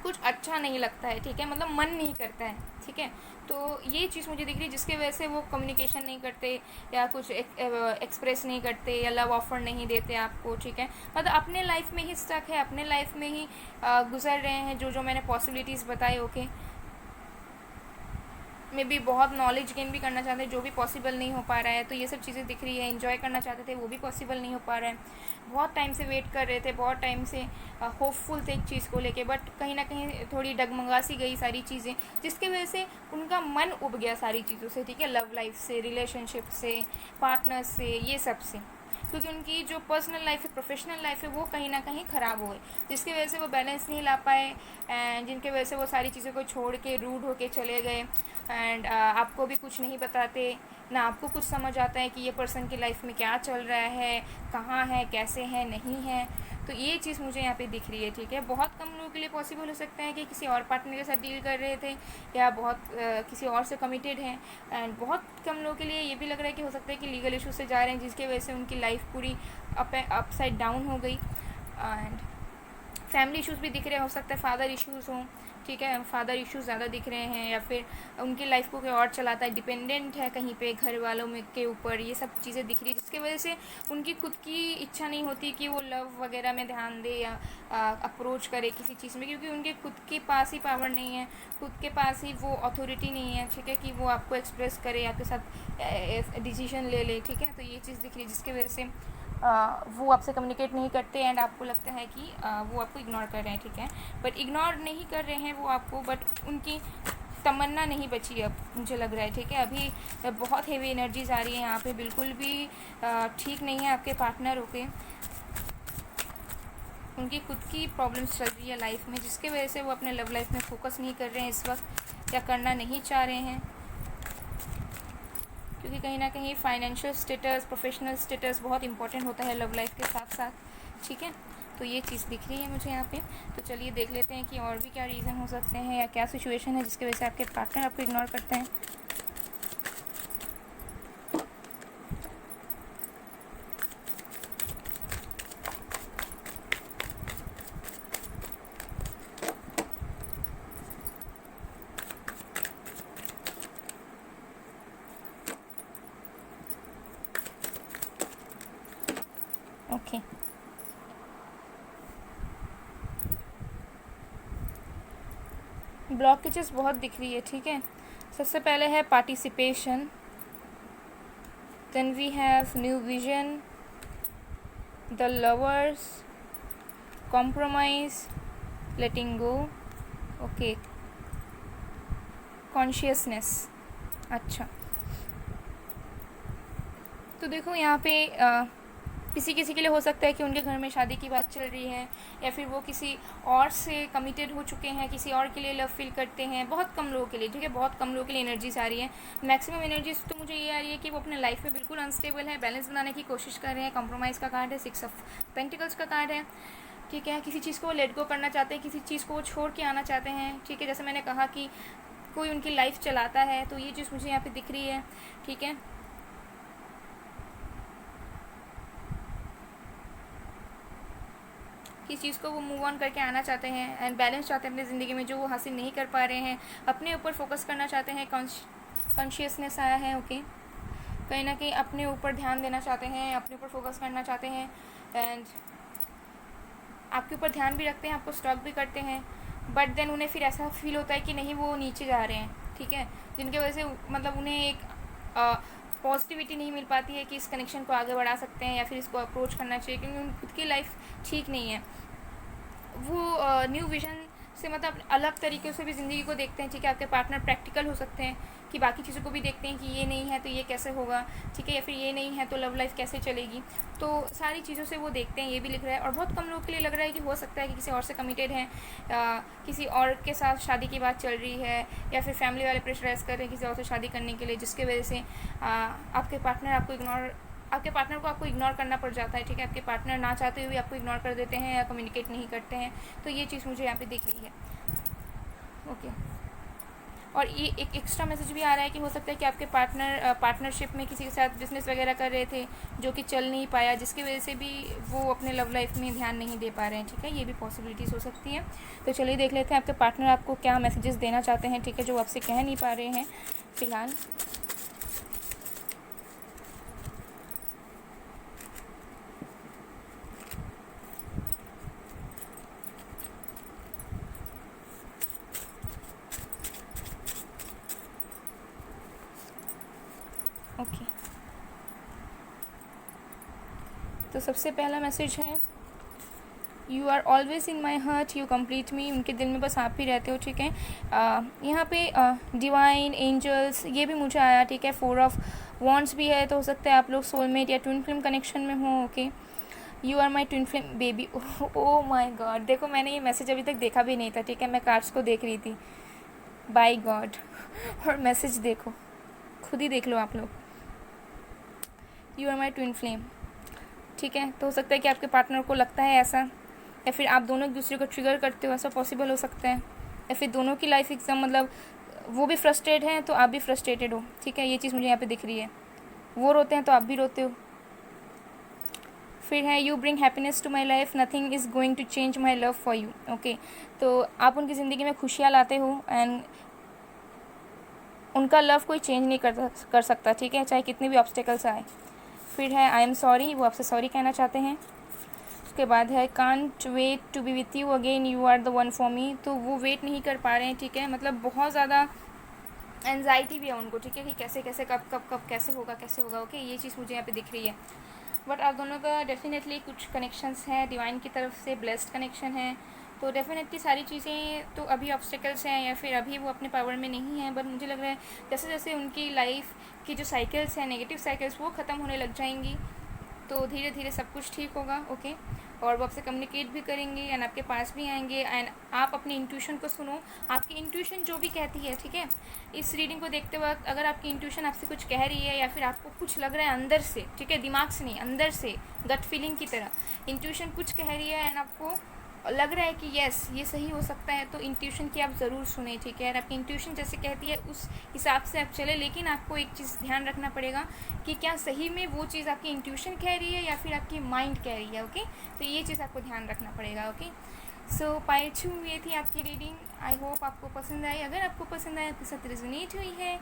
कुछ अच्छा नहीं लगता है। ठीक है, मतलब मन नहीं करता है। ठीक है, तो ये चीज़ मुझे दिख रही है, जिसकी वजह से वो कम्युनिकेशन नहीं करते, या कुछ एक्सप्रेस नहीं करते, या लव ऑफर नहीं देते आपको। ठीक है, मतलब अपने लाइफ में ही स्टक है, अपने लाइफ में ही गुजर रहे हैं, जो मैंने पॉसिबिलिटीज़ बताई। ओके, मे बी बहुत नॉलेज गेन भी करना चाहते हैं, जो भी पॉसिबल नहीं हो पा रहा है, तो ये सब चीज़ें दिख रही है। एंजॉय करना चाहते थे, वो भी पॉसिबल नहीं हो पा रहा है। बहुत टाइम से वेट कर रहे थे, बहुत टाइम से होपफुल थे एक चीज़ को लेके, बट कहीं ना कहीं थोड़ी डगमगा सी गई सारी चीज़ें, जिसकी वजह से उनका मन उब गया सारी चीज़ों से। ठीक है, लव लाइफ से, रिलेशनशिप से, पार्टनर से, ये सब से, क्योंकि उनकी जो पर्सनल लाइफ है, प्रोफेशनल लाइफ है, वो कहीं ना कहीं ख़राब हो गई, जिसकी वजह से वो बैलेंस नहीं ला पाए, एंड जिनके वजह से वो सारी चीज़ों को छोड़ के रूड होके चले गए, एंड आपको भी कुछ नहीं बताते, ना आपको कुछ समझ आता है कि ये पर्सन की लाइफ में क्या चल रहा है, कहाँ है, कैसे है, नहीं है। तो ये चीज़ मुझे यहाँ पे दिख रही है, ठीक है। बहुत कम लोगों के लिए पॉसिबल हो सकता है कि किसी और पार्टनर के साथ डील कर रहे थे या बहुत किसी और से कमिटेड हैं। एंड बहुत कम लोगों के लिए ये भी लग रहा है कि हो सकता है कि लीगल इशू से जा रहे हैं, जिसकी वजह से उनकी लाइफ पूरी अपसाइड डाउन हो गई। एंड फैमिली इश्यूज़ भी दिख रहे हो सकता है, फादर इश्यूज़ हों, ठीक है, फादर इश्यूज़ ज़्यादा दिख रहे हैं, या फिर उनकी लाइफ को कोई और चलाता है, डिपेंडेंट है कहीं पे घर वालों में के ऊपर, ये सब चीज़ें दिख रही है, जिसकी वजह से उनकी खुद की इच्छा नहीं होती कि वो लव वगैरह में ध्यान दे या अप्रोच करे किसी चीज़ में, क्योंकि उनके खुद के पास ही पावर नहीं है, खुद के पास ही वो अथॉरिटी नहीं है, ठीक है, कि वो आपको एक्सप्रेस करे, आपके साथ डिसीजन ले ले, ठीक है। तो ये चीज़ दिख रही है जिसकी वजह से वो आपसे कम्युनिकेट नहीं करते एंड आपको लगता है कि वो आपको इग्नोर कर रहे हैं, ठीक है। बट इग्नोर नहीं कर रहे हैं वो आपको, बट उनकी तमन्ना नहीं बची अब, मुझे लग रहा है, ठीक है। अभी बहुत हेवी एनर्जीज आ रही है यहाँ पे, बिल्कुल भी ठीक नहीं है आपके पार्टनर होके। उनकी खुद की प्रॉब्लम्स चल रही है लाइफ में, जिसके वजह से वो अपने लव लाइफ में फोकस नहीं कर रहे हैं इस वक्त, या करना नहीं चाह रहे हैं, क्योंकि कहीं ना कहीं फाइनेंशियल स्टेटस, प्रोफेशनल स्टेटस बहुत इंपॉर्टेंट होता है लव लाइफ के साथ साथ, ठीक है। तो ये चीज़ दिख रही है मुझे यहाँ पे। तो चलिए देख लेते हैं कि और भी क्या रीज़न हो सकते हैं या क्या सिचुएशन है जिसकी वजह से आपके पार्टनर आपको इग्नोर करते हैं। ओके, ब्लॉकेजेस बहुत दिख रही है, ठीक है। सबसे पहले है participation, then we have new vision, the lovers, compromise, letting go, okay, consciousness. अच्छा, तो देखो यहाँ पे किसी किसी के लिए हो सकता है कि उनके घर में शादी की बात चल रही है, या फिर वो किसी और से कमिटेड हो चुके हैं, किसी और के लिए लव फील करते हैं। बहुत कम लोगों के लिए, ठीक है, बहुत कम लोगों के लिए एनर्जीज आ रही है। मैक्सिमम एनर्जीज तो मुझे ये आ रही है कि वो अपने लाइफ में बिल्कुल अनस्टेबल है, बैलेंस बनाने की कोशिश कर रहे हैं। कॉम्प्रोमाइज़ का कार्ड है, 6 ऑफ पेंटिकल्स का कार्ड है, ठीक है। किसी चीज़ को वो लेट गो करना चाहते हैं, किसी चीज़ को वो छोड़ के आना चाहते हैं, ठीक है। जैसे मैंने कहा कि कोई उनकी लाइफ चलाता है, तो ये चीज़ मुझे यहाँ पे दिख रही है, ठीक है। किस चीज़ को वो मूव ऑन करके आना चाहते हैं एंड बैलेंस चाहते हैं अपनी ज़िंदगी में, जो वो हासिल नहीं कर पा रहे हैं। अपने ऊपर फोकस करना चाहते हैं, कॉन्शियसनेस आया है, ओके। कहीं ना कहीं अपने ऊपर ध्यान देना चाहते हैं, अपने ऊपर फोकस करना चाहते हैं, एंड आपके ऊपर ध्यान भी रखते हैं, आपको स्टॉक भी करते हैं। बट देन उन्हें फिर ऐसा फील होता है कि नहीं, वो नीचे जा रहे हैं, ठीक है, जिनकी वजह से मतलब उन्हें एक पॉजिटिविटी नहीं मिल पाती है कि इस कनेक्शन को आगे बढ़ा सकते हैं या फिर इसको अप्रोच करना चाहिए, क्योंकि उन खुद की लाइफ ठीक नहीं है। वो न्यू विजन से मतलब अलग तरीके से भी ज़िंदगी को देखते हैं, ठीक है। आपके पार्टनर प्रैक्टिकल हो सकते हैं कि बाकी चीज़ों को भी देखते हैं कि ये नहीं है तो ये कैसे होगा, ठीक है, या फिर ये नहीं है तो लव लाइफ कैसे चलेगी। तो सारी चीज़ों से वो देखते हैं, ये भी लिख रहा है। और बहुत कम लोगों के लिए लग रहा है कि हो सकता है कि किसी और से कमिटेड हैं, किसी और के साथ शादी की बात चल रही है, या फिर फैमिली वाले प्रेशराइज कर रहे हैं किसी और से शादी करने के लिए, जिसकी वजह से आपके पार्टनर को आपको इग्नोर करना पड़ जाता है, ठीक है। आपके पार्टनर ना चाहते हुए आपको इग्नोर कर देते हैं या कम्युनिकेट नहीं करते हैं। तो ये चीज़ मुझे यहाँ पे दिख रही है, ओके। और ये एक एक्स्ट्रा मैसेज भी आ रहा है कि हो सकता है कि आपके पार्टनरशिप में किसी के साथ बिजनेस वगैरह कर रहे थे जो कि चल नहीं पाया, जिसकी वजह से भी वो अपने लव लाइफ में ध्यान नहीं दे पा रहे हैं, ठीक है। ये भी पॉसिबिलिटीज़ हो सकती है। तो चलिए देख लेते हैं आपके पार्टनर आपको क्या मैसेजेस देना चाहते हैं, ठीक है, जो आपसे कह नहीं पा रहे हैं फ़िलहाल। ओके, तो सबसे पहला मैसेज है, you are always in my heart, you complete me. उनके दिल में बस आप ही रहते हो, ठीक है। यहाँ पे डिवाइन एंजल्स ये भी मुझे आया, ठीक है। 4 ऑफ वॉन्ड्स भी है, तो हो सकता है आप लोग सोलमेट या ट्विन फ्लेम कनेक्शन में हो, okay. You are my twin flame baby, oh my God. देखो मैंने ये मैसेज अभी तक देखा भी नहीं था, ठीक है, मैं कार्ड्स को देख रही थी, बाय गॉड। और मैसेज देखो, खुद ही देख लो आप लोग, you are my twin flame. ठीक है, तो हो सकता है कि आपके पार्टनर को लगता है ऐसा, या फिर आप दोनों एक दूसरे को ट्रिगर करते हो, ऐसा पॉसिबल हो सकता है। या फिर दोनों की लाइफ एकदम मतलब वो भी फ्रस्ट्रेट हैं तो आप भी फ्रस्ट्रेटेड हो। ठीक है, ये चीज़ मुझे यहाँ पे दिख रही है। वो रोते हैं तो आप भी रोते हो। फिर है you bring happiness to my life, nothing is going to change my love for you. Okay, तो आप उनकी ज़िंदगी में खुशियाँ लाते हो एंड उनका लव कोई चेंज नहीं कर सकता। ठीक है, चाहे कितने भी ऑब्स्टेकल्स आए। फिर है आई एम सॉरी, वो आपसे सॉरी कहना चाहते हैं। उसके बाद है can't wait to be with you again, you are the one for me, तो वो वेट नहीं कर पा रहे हैं। ठीक है, मतलब बहुत ज़्यादा एनजाइटी भी है उनको। ठीक है, कि कैसे कैसे कब कैसे होगा। ओके, ये चीज़ मुझे यहाँ पे दिख रही है। बट आप दोनों का डेफिनेटली कुछ कनेक्शंस हैं, डिवाइन की तरफ से ब्लेस्ड कनेक्शन है। तो डेफिनेटली सारी चीज़ें तो अभी ऑब्स्टेकल्स हैं या फिर अभी वो अपने पावर में नहीं हैं, बट मुझे लग रहा है जैसे जैसे उनकी लाइफ की जो साइकिल्स हैं, नेगेटिव साइकिल्स, वो ख़त्म होने लग जाएंगी, तो धीरे धीरे सब कुछ ठीक होगा। ओके, और वो आपसे कम्युनिकेट भी करेंगे एंड आपके पास भी आएंगे एंड आप अपनी इंट्यूशन को सुनो। आपकी इंट्यूशन जो भी कहती है, ठीक है, इस रीडिंग को देखते वक्त अगर आपकी इंट्यूशन आपसे कुछ कह रही है या फिर आपको कुछ लग रहा है अंदर से, ठीक है, दिमाग से नहीं, अंदर से गट फीलिंग की तरह इंट्यूशन कुछ कह रही है एंड आपको लग रहा है कि यस ये सही हो सकता है, तो इंट्यूशन की आप ज़रूर सुने। ठीक है, और आपकी इंट्यूशन जैसे कहती है उस हिसाब से आप चले, लेकिन आपको एक चीज़ ध्यान रखना पड़ेगा कि क्या सही में वो चीज़ आपकी इंट्यूशन कह रही है या फिर आपकी माइंड कह रही है। ओके, तो ये चीज़ आपको ध्यान रखना पड़ेगा। ओके, सो पाइल 2 ये थी आपकी रीडिंग। आई होप आपको पसंद आई। अगर आपको पसंद आए, आपके साथ रेजोनेट हुई है,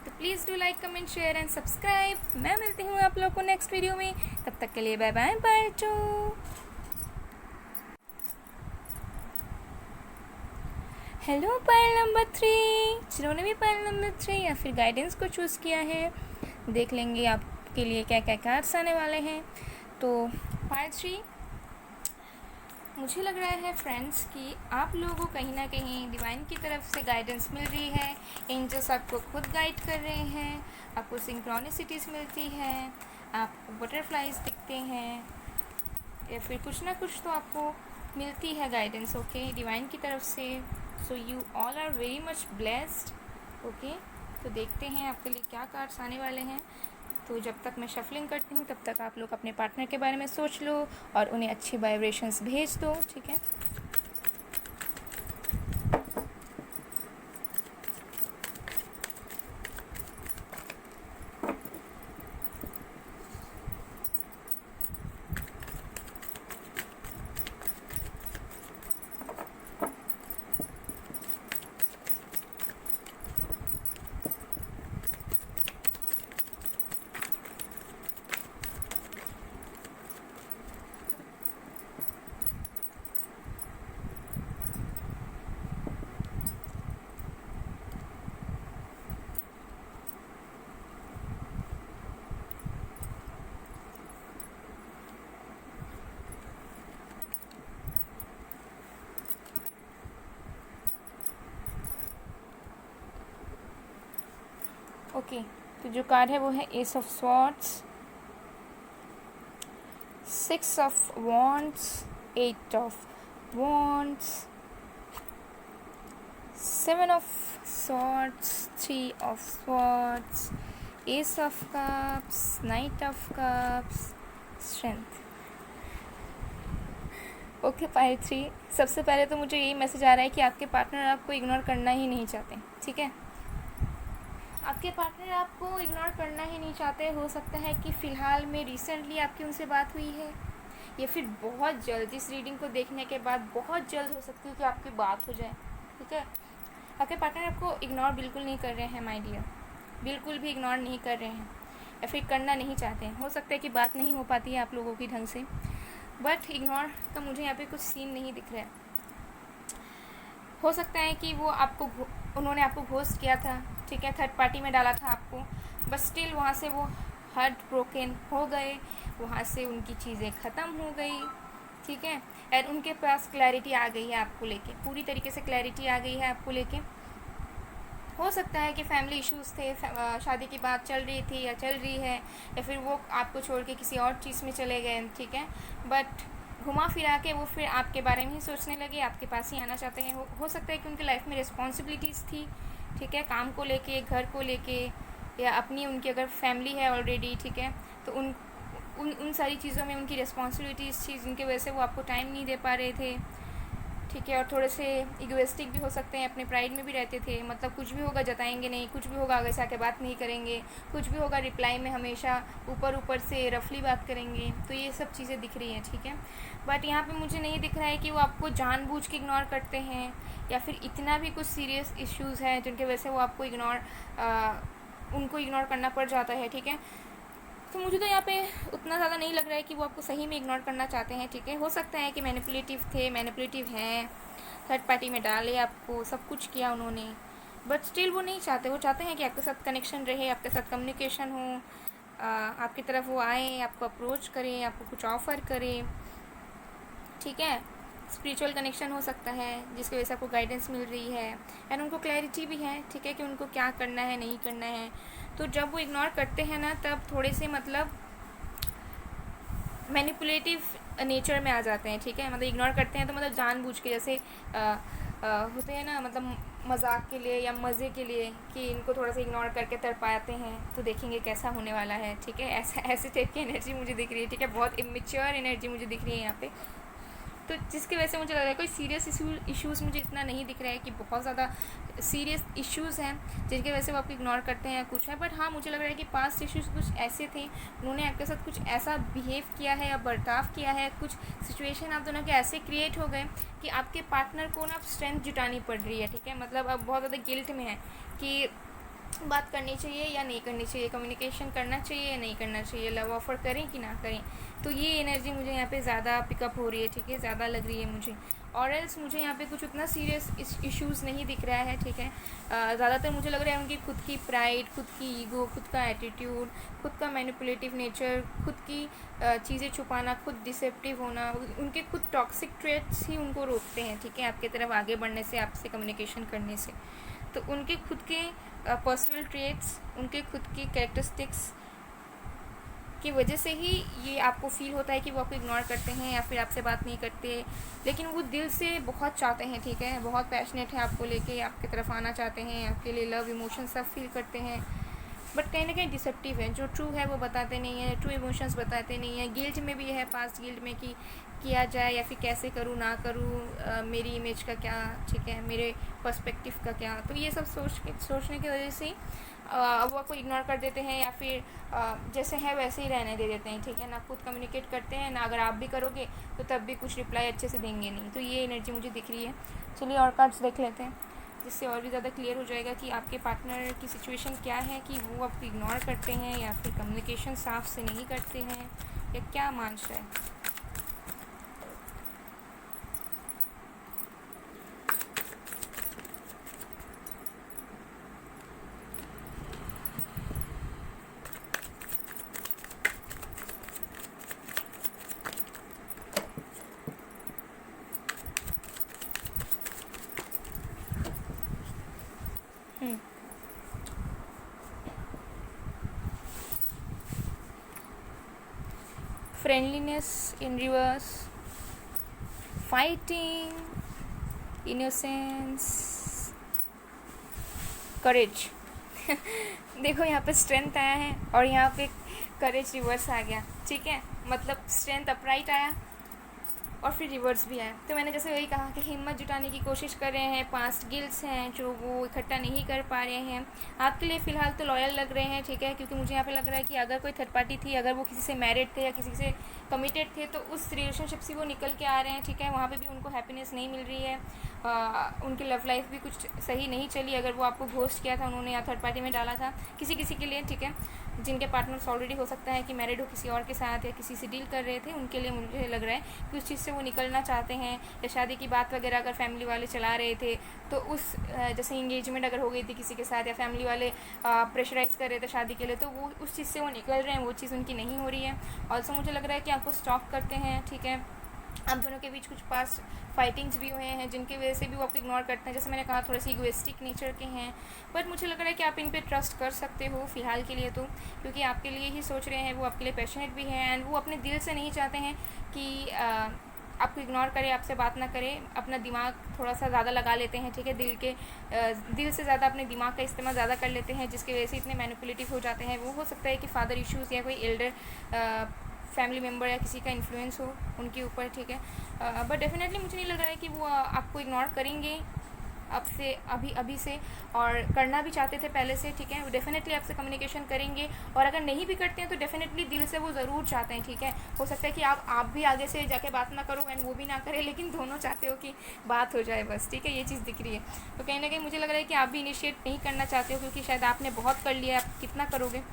तो please do like, comment, share and subscribe. मैं मिलती हूँ आप लोग को नेक्स्ट वीडियो में, तब तक के लिए bye bye. Pile 2। Hello pile number 3, जिन्होंने भी पाइल नंबर 3 या फिर गाइडेंस को चूज़ किया है, देख लेंगे आपके लिए क्या क्या कार्ड्स आने वाले हैं। तो पाइल 3, मुझे लग रहा है फ्रेंड्स कि आप लोगों को कहीं ना कहीं डिवाइन की तरफ से गाइडेंस मिल रही है। एंजल्स आपको खुद गाइड कर रहे हैं, आपको सिंक्रोनिसिटीज़ मिलती है, आपको बटरफ्लाइज दिखते हैं, या फिर कुछ ना कुछ तो आपको मिलती है गाइडेंस। ओके, डिवाइन की तरफ से। So you all are very much blessed. Okay, तो देखते हैं आपके लिए क्या कार्ड्स आने वाले हैं। तो जब तक मैं शफलिंग करती हूँ तब तक आप लोग अपने पार्टनर के बारे में सोच लो और उन्हें अच्छी वाइब्रेशंस भेज दो। ठीक है, ओके, तो जो कार्ड है वो है S of swords, 6 of wands, 8 of wands, 7 of swords, 3 of swords, S of cups, night of cups, strength. Okay pile 3, सबसे पहले तो मुझे यही मैसेज आ रहा है कि आपके पार्टनर आपको इग्नोर करना ही नहीं चाहते। ठीक है, आपके पार्टनर आपको इग्नोर करना ही नहीं चाहते। हो सकता है कि फ़िलहाल में रिसेंटली आपकी उनसे बात हुई है, या फिर बहुत जल्द इस रीडिंग को देखने के बाद बहुत जल्द हो सकती है कि आपकी बात हो जाए। ठीक है, आपके पार्टनर आपको इग्नोर बिल्कुल नहीं कर रहे हैं माय डियर, बिल्कुल भी इग्नोर नहीं कर रहे हैं या फिर करना नहीं चाहते हैं। हो सकता है कि बात नहीं हो पाती है आप लोगों की ढंग से, बट इग्नोर का मुझे यहाँ पे कुछ सीन नहीं दिख रहा है। हो सकता है कि वो उन्होंने आपको घोस्ट किया था, ठीक है, थर्ड पार्टी में डाला था आपको, बट स्टिल वहाँ से वो हार्ट ब्रोकन हो गए, वहाँ से उनकी चीज़ें ख़त्म हो गई। ठीक है, और उनके पास क्लैरिटी आ गई है आपको लेके, पूरी तरीके से क्लैरिटी आ गई है आपको लेके। हो सकता है कि फैमिली इश्यूज़ थे, शादी की बात चल रही थी या चल रही है, या फिर वो आपको छोड़ के किसी और चीज़ में चले गए। ठीक है, बट घुमा फिरा के वो फिर आपके बारे में ही सोचने लगे, आपके पास ही आना चाहते हैं। हो सकता है कि उनकी लाइफ में रिस्पॉन्सिबिलिटीज़ थी, ठीक है, काम को लेके, घर को लेके, या अपनी उनकी अगर फैमिली है ऑलरेडी, ठीक है, तो उन उन उन सारी चीज़ों में उनकी रिस्पॉन्सिबिलिटी इस चीज़ जिनकी वजह से वो आपको टाइम नहीं दे पा रहे थे, ठीक है। और थोड़े से इगोइस्टिक भी हो सकते हैं, अपने प्राइड में भी रहते थे, मतलब कुछ भी होगा जताएंगे नहीं, कुछ भी होगा आगे से आके बात नहीं करेंगे, कुछ भी होगा रिप्लाई में हमेशा ऊपर ऊपर से रफली बात करेंगे। तो ये सब चीज़ें दिख रही हैं, ठीक है। बट यहाँ पे मुझे नहीं दिख रहा है कि वो आपको जानबूझ के इग्नोर करते हैं या फिर इतना भी कुछ सीरियस इश्यूज़ हैं जिनके वजह से वो आपको उनको इग्नोर करना पड़ जाता है, ठीक है। तो मुझे तो यहाँ पे उतना ज़्यादा नहीं लग रहा है कि वो आपको सही में इग्नोर करना चाहते हैं, ठीक है। हो सकता है कि मैनिपुलेटिव हैं, थर्ड पार्टी में डाले आपको, सब कुछ किया उन्होंने, बट स्टिल वो नहीं चाहते। वो चाहते हैं कि आपके साथ कनेक्शन रहे, आपके साथ कम्युनिकेशन हो, आपकी तरफ वो आए, आपको अप्रोच करें, आपको कुछ ऑफ़र करें, ठीक है। स्पिरिचुअल कनेक्शन हो सकता है जिसकी वजह से आपको गाइडेंस मिल रही है एंड उनको क्लैरिटी भी है, ठीक है, कि उनको क्या करना है नहीं करना है। तो जब वो इग्नोर करते हैं ना, तब थोड़े से मतलब मैनिपुलेटिव नेचर में आ जाते हैं, ठीक है। मतलब इग्नोर करते हैं तो मतलब जानबूझ के, जैसे होते हैं ना, मतलब मजाक के लिए या मज़े के लिए कि इनको थोड़ा सा इग्नोर करके तर पाते हैं तो देखेंगे कैसा होने वाला है, ठीक है। ऐसे टाइप की एनर्जी मुझे दिख रही है, ठीक है। बहुत इमेच्योर एनर्जी मुझे दिख रही है यहाँ पे। तो जिसकी वजह से मुझे लग रहा है कोई सीरियस इश्यूज़ मुझे इतना नहीं दिख रहा है कि बहुत ज़्यादा सीरियस इश्यूज़ हैं जिनकी वजह से वो आपको इग्नोर करते हैं कुछ है। बट हाँ, मुझे लग रहा है कि पास्ट इश्यूज़ कुछ ऐसे थे, उन्होंने आपके साथ कुछ ऐसा बिहेव किया है या बर्ताव किया है, कुछ सिचुएशन आप दोनों के ऐसे क्रिएट हो गए कि आपके पार्टनर को ना स्ट्रेंथ जुटानी पड़ रही है, ठीक है। मतलब अब बहुत ज़्यादा गिल्ट में है कि बात करनी चाहिए या नहीं करनी चाहिए, कम्युनिकेशन करना चाहिए या नहीं करना चाहिए, लव ऑफ़र करें कि ना करें। तो ये एनर्जी मुझे यहाँ पे ज़्यादा पिकअप हो रही है, ठीक है, ज़्यादा लग रही है मुझे। और एल्स मुझे यहाँ पे कुछ उतना सीरियस इश्यूज़ नहीं दिख रहा है, ठीक है। ज़्यादातर मुझे लग रहा है उनकी खुद की प्राइड, खुद की ईगो, खुद का एटीट्यूड, खुद का मैनिपुलेटिव नेचर, खुद की चीज़ें छुपाना, खुद डिसेप्टिव होना, उनके खुद टॉक्सिक ट्रेट्स ही उनको रोकते हैं, ठीक है, आपके तरफ आगे बढ़ने से, आपसे कम्युनिकेशन करने से। तो उनके खुद के पर्सनल ट्रेट्स, उनके खुद की कैरेक्टरिस्टिक्स की वजह से ही ये आपको फील होता है कि वो आपको इग्नोर करते हैं या फिर आपसे बात नहीं करते, लेकिन वो दिल से बहुत चाहते हैं, ठीक है, बहुत पैशनेट है आपको लेके, आपकी तरफ आना चाहते हैं, आपके लिए लव इमोशन सब फील करते हैं। बट कहीं ना कहीं डिसेप्टिव है, जो ट्रू है वो बताते नहीं है, ट्रू इमोशंस बताते नहीं है। गिल्ट में भी है, पास्ट गिल्ट में कि किया जाए या फिर कैसे करूँ ना करूँ, मेरी इमेज का क्या, ठीक है, मेरे पर्सपेक्टिव का क्या। तो ये सब सोचने की वजह से वो आपको इग्नोर कर देते हैं या फिर जैसे है वैसे ही रहने दे देते हैं, ठीक है। ना खुद कम्युनिकेट करते हैं, ना अगर आप भी करोगे तो तब भी कुछ रिप्लाई अच्छे से देंगे नहीं। तो ये एनर्जी मुझे दिख रही है। चलिए और कार्ड्स देख लेते हैं जिससे और भी ज़्यादा क्लियर हो जाएगा कि आपके पार्टनर की सिचुएशन क्या है, कि वो आपको इग्नोर करते हैं या फिर कम्युनिकेशन साफ से नहीं करते हैं या क्या मांस है। फ्रेंडलीनेस इन रिवर्स, फाइटिंग, इनोसेंस, करेज। देखो यहाँ पे स्ट्रेंथ आया है और यहाँ पे करेज रिवर्स आ गया, ठीक है। मतलब स्ट्रेंथ अपराइट आया और फिर रिवर्स भी आया। तो मैंने जैसे वही कहा कि हिम्मत जुटाने की कोशिश कर रहे हैं, पास्ट गिल्ट्स हैं जो वो इकट्ठा नहीं कर पा रहे हैं। आपके लिए फ़िलहाल तो लॉयल लग रहे हैं, ठीक है, क्योंकि मुझे यहाँ पे लग रहा है कि अगर कोई थर्ड पार्टी थी, अगर वो किसी से मैरिड थे या किसी से कमिटेड थे, तो उस रिलेशनशिप से वो निकल के आ रहे हैं, ठीक है। वहाँ पर भी उनको हैप्पीनेस नहीं मिल रही है, उनकी लव लाइफ भी कुछ सही नहीं चली। अगर वो आपको घोस्ट किया था उन्होंने या थर्ड पार्टी में डाला था किसी के लिए, ठीक है, जिनके पार्टनर्स ऑलरेडी हो सकता है कि मैरिड हो किसी और के साथ या किसी से डील कर रहे थे, उनके लिए मुझे लग रहा है कि उस चीज़ से वो निकलना चाहते हैं। या शादी की बात वगैरह अगर फैमिली वाले चला रहे थे तो उस जैसे इंगेजमेंट अगर हो गई थी किसी के साथ या फैमिली वाले प्रेशराइज़ कर रहे थे शादी के लिए, तो वो उस चीज़ से वो निकल रहे हैं, वो चीज़ उनकी नहीं हो रही है। ऑल्सो मुझे लग रहा है कि आपको स्टॉक करते हैं, ठीक है। आप दोनों के बीच कुछ पास फाइटिंग्स भी हुए हैं जिनकी वजह से भी वो आपको इग्नोर करते हैं। जैसे मैंने कहा थोड़े से इगोइस्टिक नेचर के हैं, बट मुझे लग रहा है कि आप इन पे ट्रस्ट कर सकते हो फ़िलहाल के लिए, तो क्योंकि आपके लिए ही सोच रहे हैं, वो आपके लिए पैशनेट भी हैं एंड वो अपने दिल से नहीं चाहते हैं कि आपको इग्नोर करे, आपसे बात ना करे, अपना दिमाग थोड़ा सा ज़्यादा लगा लेते हैं, ठीक है, दिल से ज़्यादा अपने दिमाग का इस्तेमाल ज़्यादा कर लेते हैं, जिसकी वजह से इतने मैनिपुलेटिव हो जाते हैं। वो हो सकता है कि फादर इश्यूज़ या कोई एल्डर फैमिली मेम्बर या किसी का इन्फ्लुएंस हो उनके ऊपर, ठीक है। बट डेफिनेटली मुझे नहीं लग रहा है कि वो आपको इग्नोर करेंगे अब से, अभी से, और करना भी चाहते थे पहले से, ठीक है। वो डेफिनेटली आपसे कम्युनिकेशन करेंगे, और अगर नहीं भी करते हैं तो डेफिनेटली दिल से वो ज़रूर चाहते हैं, ठीक है। हो सकता है कि आप भी आगे से जाके बात ना करो एंड वो भी ना करे, लेकिन दोनों चाहते हो कि बात हो जाए बस, ठीक है। ये चीज़ दिख रही है। तो कहीं ना कहीं मुझे लग रहा है कि आप भी इनिशिएट नहीं करना चाहते हो, क्योंकि शायद आपने बहुत कर लिया, आप कितना करोगे।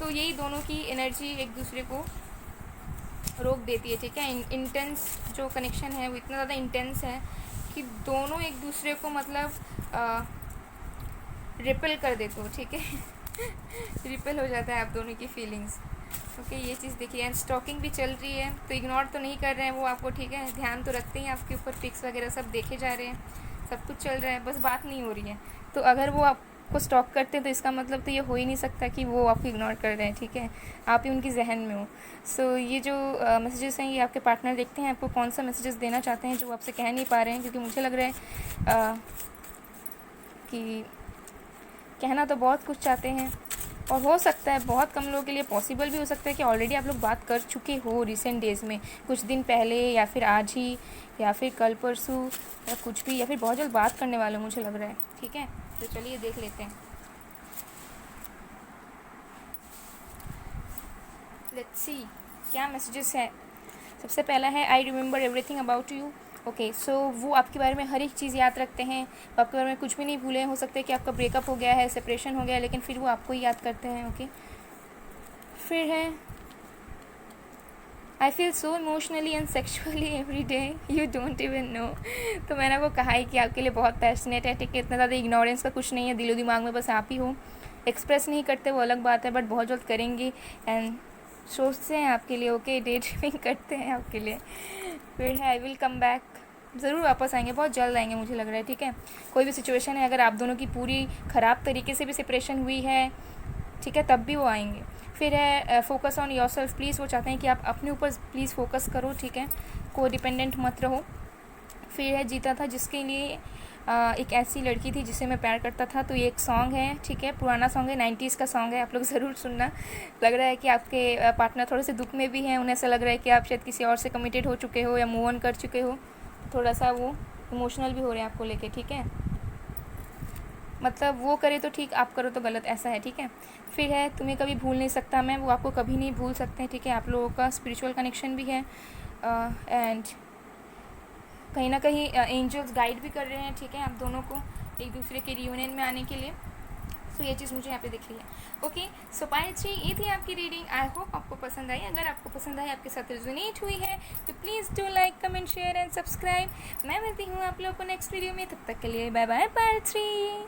तो यही दोनों की एनर्जी एक दूसरे को रोक देती है, ठीक है। इंटेंस जो कनेक्शन है वो इतना ज़्यादा इंटेंस है कि दोनों एक दूसरे को मतलब रिपेल कर देते हो, ठीक है। रिपेल हो जाता है आप दोनों की फीलिंग्स। ओके, ये चीज़ देखिए। एंड स्टॉकिंग भी चल रही है, तो इग्नोर तो नहीं कर रहे हैं वो आपको, ठीक है। ध्यान तो रखते हैं आपके ऊपर, पिक्स वगैरह सब देखे जा रहे हैं, सब कुछ चल रहा है, बस बात नहीं हो रही है। तो अगर वो आपको स्टॉक करते हैं तो इसका मतलब तो ये हो ही नहीं सकता कि वो आपको इग्नोर कर रहे हैं, ठीक है। आप ही उनकी जहन में हो। सो ये जो मैसेजेस हैं ये आपके पार्टनर देखते हैं आपको कौन सा मैसेजेस देना चाहते हैं जो आपसे कह नहीं पा रहे हैं, क्योंकि मुझे लग रहा है कि कहना तो बहुत कुछ चाहते हैं, और हो सकता है बहुत कम लोगों के लिए पॉसिबल भी हो सकता है कि ऑलरेडी आप लोग बात कर चुके हो रिसेंट डेज़ में, कुछ दिन पहले, या फिर आज ही, या फिर कल परसों, या कुछ भी, या फिर बहुत जल्द बात करने वाले मुझे लग रहा है, ठीक है। तो चलिए देख लेते हैं। लेट्स सी क्या मैसेजेस है। सबसे पहला है I remember everything about you. Okay, so वो आपके बारे में हर एक चीज़ याद रखते हैं, वो आपके बारे में कुछ भी नहीं भूले। हो सकता है कि आपका ब्रेकअप हो गया है, सेपरेशन हो गया है, लेकिन फिर वो आपको ही याद करते हैं। ओके, फिर है I feel so emotionally and sexually every day you don't even know. तो मैंने वो कहा है कि आपके लिए बहुत पैशनेट है, ठीक है। इतना ज़्यादा इग्नोरेंस का कुछ नहीं है, दिलो दिमाग में बस आप ही हो। एक्सप्रेस नहीं करते वो अलग बात है, बट बहुत जल्द करेंगे। एंड सोचते हैं आपके लिए, ओके, डे ड्रीमिंग करते हैं आपके लिए। फिर है आई विल कम बैक, ज़रूर वापस आएंगे, बहुत जल्द आएंगे मुझे लग रहा है, ठीक है। कोई भी सिचुएशन है, अगर आप दोनों की पूरी ख़राब तरीके से भी सेपरेशन हुई है, ठीक है, तब भी वो आएंगे। फिर है focus on your self, please, वो चाहते हैं कि आप अपने ऊपर प्लीज़ फोकस करो, ठीक है, को डिपेंडेंट मत रहो। फिर है जीता था जिसके लिए एक ऐसी लड़की थी जिसे मैं प्यार करता था। तो ये एक सॉन्ग है, ठीक है, पुराना सॉन्ग है, 90s का सॉन्ग है, आप लोग ज़रूर सुनना। लग रहा है कि आपके पार्टनर थोड़े से दुख में भी हैं, उन्हें ऐसा लग रहा है कि आप शायद किसी और से कमिटेड हो चुके हो या मूव ऑन कर चुके हो, थोड़ा सा वो इमोशनल भी हो रहे हैं आपको लेके, ठीक है। मतलब वो करे तो ठीक, आप करो तो गलत, ऐसा है, ठीक है। फिर है तुम्हें कभी भूल नहीं सकता मैं, वो आपको कभी नहीं भूल सकते हैं, ठीक है। आप लोगों का स्पिरिचुअल कनेक्शन भी है, एंड कहीं ना कहीं एंजल्स गाइड भी कर रहे हैं, ठीक है, आप दोनों को एक दूसरे के रियूनियन में आने के लिए। सो ये चीज़ मुझे यहाँ पे दिख रही है। ओके, सो पायल 3 ये थी आपकी रीडिंग। आई होप आपको पसंद आई। अगर आपको पसंद आई, आपके साथ रेजोनेट हुई है, तो please do like, comment, share and subscribe. मैं मिलती हूँ आप लोगों को नेक्स्ट वीडियो में, तब तक के लिए बाय बाय पायल 3।